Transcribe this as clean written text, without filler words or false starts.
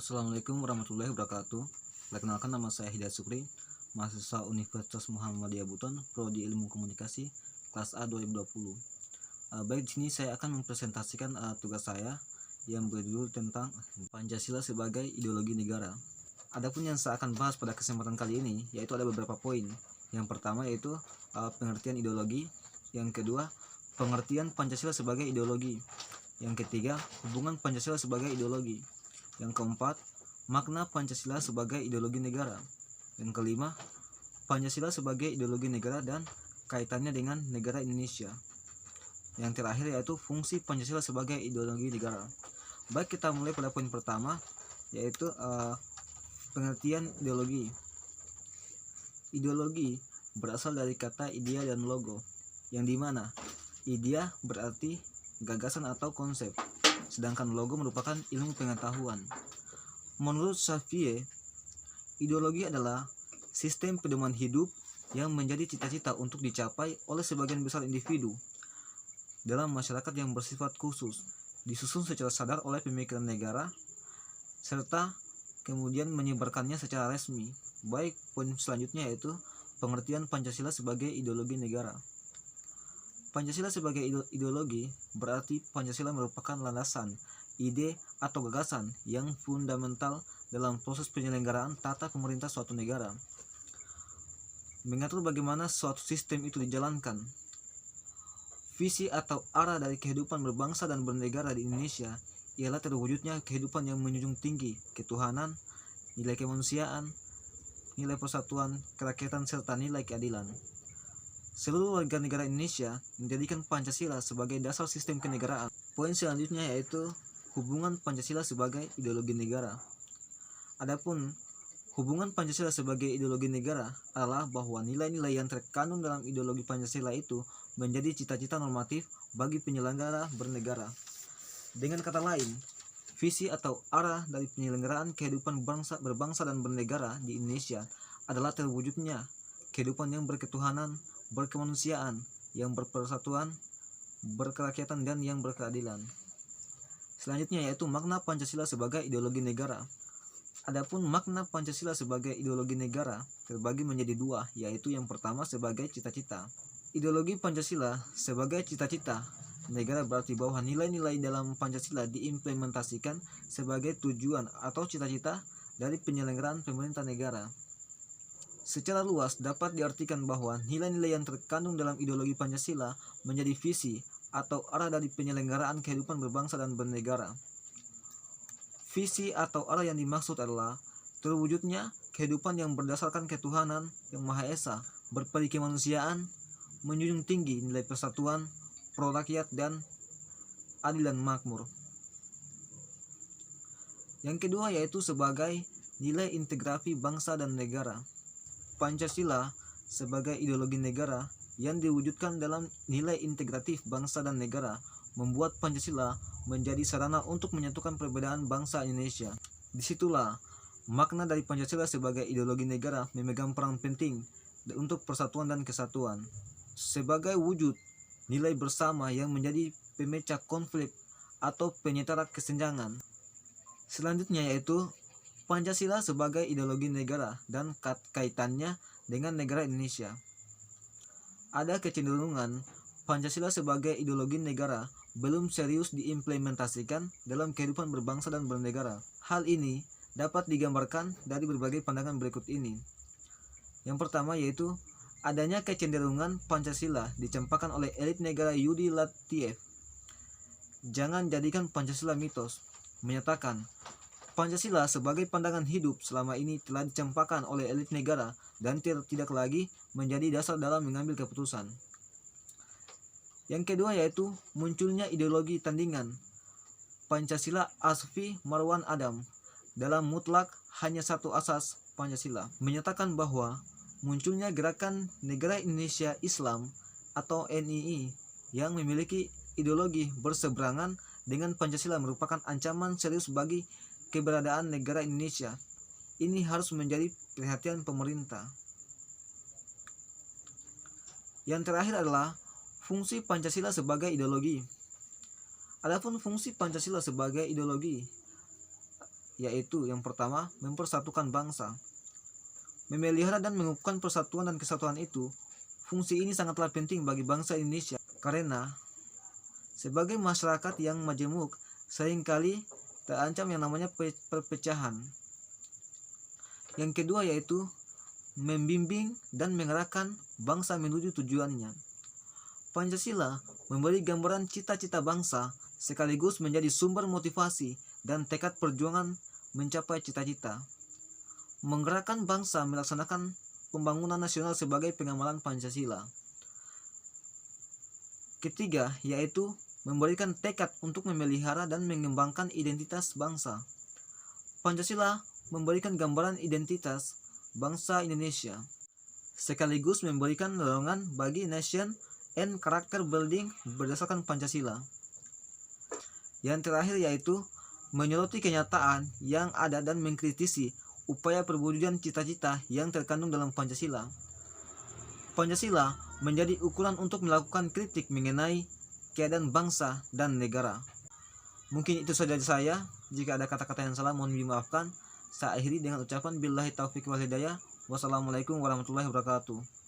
Assalamualaikum warahmatullahi wabarakatuh. Perkenalkan, nama saya Hidayat Sukri, mahasiswa Universitas Muhammadiyah Buton, Prodi Ilmu Komunikasi, kelas A 2020. Baik, di sini saya akan mempresentasikan tugas saya yang berjudul tentang Pancasila sebagai ideologi negara. Adapun yang saya akan bahas pada kesempatan kali ini yaitu ada beberapa poin. Yang pertama yaitu pengertian ideologi, yang kedua pengertian Pancasila sebagai ideologi, yang ketiga hubungan Pancasila sebagai ideologi, yang keempat makna Pancasila sebagai ideologi negara, yang kelima Pancasila sebagai ideologi negara dan kaitannya dengan negara Indonesia, yang terakhir yaitu fungsi Pancasila sebagai ideologi negara. Baik, kita mulai pada poin pertama yaitu pengertian ideologi. Ideologi berasal dari kata idea dan logo, yang dimana idea berarti gagasan atau konsep, sedangkan logo merupakan ilmu pengetahuan. Menurut Xavier, ideologi adalah sistem pedoman hidup yang menjadi cita-cita untuk dicapai oleh sebagian besar individu dalam masyarakat yang bersifat khusus, disusun secara sadar oleh pemikiran negara, serta kemudian menyebarkannya secara resmi. Baik, poin selanjutnya yaitu pengertian Pancasila sebagai ideologi negara. Pancasila sebagai ideologi berarti Pancasila merupakan landasan, ide atau gagasan yang fundamental dalam proses penyelenggaraan tata pemerintah suatu negara, mengatur bagaimana suatu sistem itu dijalankan. Visi atau arah dari kehidupan berbangsa dan bernegara di Indonesia ialah terwujudnya kehidupan yang menjunjung tinggi ketuhanan, nilai kemanusiaan, nilai persatuan, kerakyatan, serta nilai keadilan. Seluruh warga negara Indonesia menjadikan Pancasila sebagai dasar sistem kenegaraan. Poin selanjutnya yaitu hubungan Pancasila sebagai ideologi negara. Adapun hubungan Pancasila sebagai ideologi negara adalah bahwa nilai-nilai yang terkandung dalam ideologi Pancasila itu menjadi cita-cita normatif bagi penyelenggara bernegara. Dengan kata lain, visi atau arah dari penyelenggaraan kehidupan berbangsa dan bernegara di Indonesia adalah terwujudnya kehidupan yang berketuhanan, berkemanusiaan, yang berpersatuan, berkerakyatan, dan yang berkeadilan. Selanjutnya yaitu makna Pancasila sebagai ideologi negara. Adapun makna Pancasila sebagai ideologi negara terbagi menjadi dua, yaitu yang pertama sebagai cita-cita. Ideologi Pancasila sebagai cita-cita negara berarti bahwa nilai-nilai dalam Pancasila diimplementasikan sebagai tujuan atau cita-cita dari penyelenggaraan pemerintah negara. Secara luas dapat diartikan bahwa nilai-nilai yang terkandung dalam ideologi Pancasila menjadi visi atau arah dari penyelenggaraan kehidupan berbangsa dan bernegara. Visi atau arah yang dimaksud adalah terwujudnya kehidupan yang berdasarkan ketuhanan yang Maha Esa, berperi kemanusiaan, menjunjung tinggi nilai persatuan, pro rakyat, dan adil dan makmur. Yang kedua yaitu sebagai nilai integrasi bangsa dan negara. Pancasila sebagai ideologi negara yang diwujudkan dalam nilai integratif bangsa dan negara membuat Pancasila menjadi sarana untuk menyatukan perbedaan bangsa Indonesia. Disitulah makna dari Pancasila sebagai ideologi negara memegang peran penting untuk persatuan dan kesatuan, sebagai wujud nilai bersama yang menjadi pemecah konflik atau penyetara kesenjangan. Selanjutnya yaitu Pancasila sebagai ideologi negara dan kaitannya dengan negara Indonesia. Ada kecenderungan Pancasila sebagai ideologi negara belum serius diimplementasikan dalam kehidupan berbangsa dan bernegara. Hal ini dapat digambarkan dari berbagai pandangan berikut ini. Yang pertama yaitu adanya kecenderungan Pancasila dicampakkan oleh elit negara. Yudi Latif, "Jangan jadikan Pancasila mitos," menyatakan Pancasila sebagai pandangan hidup selama ini telah dicampakkan oleh elit negara dan tidak lagi menjadi dasar dalam mengambil keputusan. Yang kedua yaitu munculnya ideologi tandingan Pancasila. Asfi Marwan Adam dalam Mutlak Hanya Satu Asas Pancasila menyatakan bahwa munculnya gerakan Negara Indonesia Islam atau NII yang memiliki ideologi berseberangan dengan Pancasila merupakan ancaman serius bagi keberadaan negara Indonesia. Ini harus menjadi perhatian pemerintah. Yang terakhir adalah fungsi Pancasila sebagai ideologi. Adapun fungsi Pancasila sebagai ideologi yaitu yang pertama, mempersatukan bangsa. Memelihara dan mengukuhkan persatuan dan kesatuan itu, fungsi ini sangatlah penting bagi bangsa Indonesia karena sebagai masyarakat yang majemuk seringkali terancam yang namanya perpecahan. Yang kedua yaitu membimbing dan mengarahkan bangsa menuju tujuannya. Pancasila memberi gambaran cita-cita bangsa sekaligus menjadi sumber motivasi dan tekad perjuangan mencapai cita-cita. Menggerakkan bangsa melaksanakan pembangunan nasional sebagai pengamalan Pancasila. Ketiga yaitu memberikan tekad untuk memelihara dan mengembangkan identitas bangsa. Pancasila memberikan gambaran identitas bangsa Indonesia, sekaligus memberikan dorongan bagi nation and character building berdasarkan Pancasila. Yang terakhir yaitu menyoroti kenyataan yang ada dan mengkritisi upaya perwujudan cita-cita yang terkandung dalam Pancasila. Pancasila menjadi ukuran untuk melakukan kritik mengenai keadaan bangsa dan negara. Mungkin itu saja dari saya. Jika ada kata-kata yang salah mohon dimaafkan. Saya akhiri dengan ucapan billahi taufiq wal hidayah. Wassalamualaikum warahmatullahi wabarakatuh.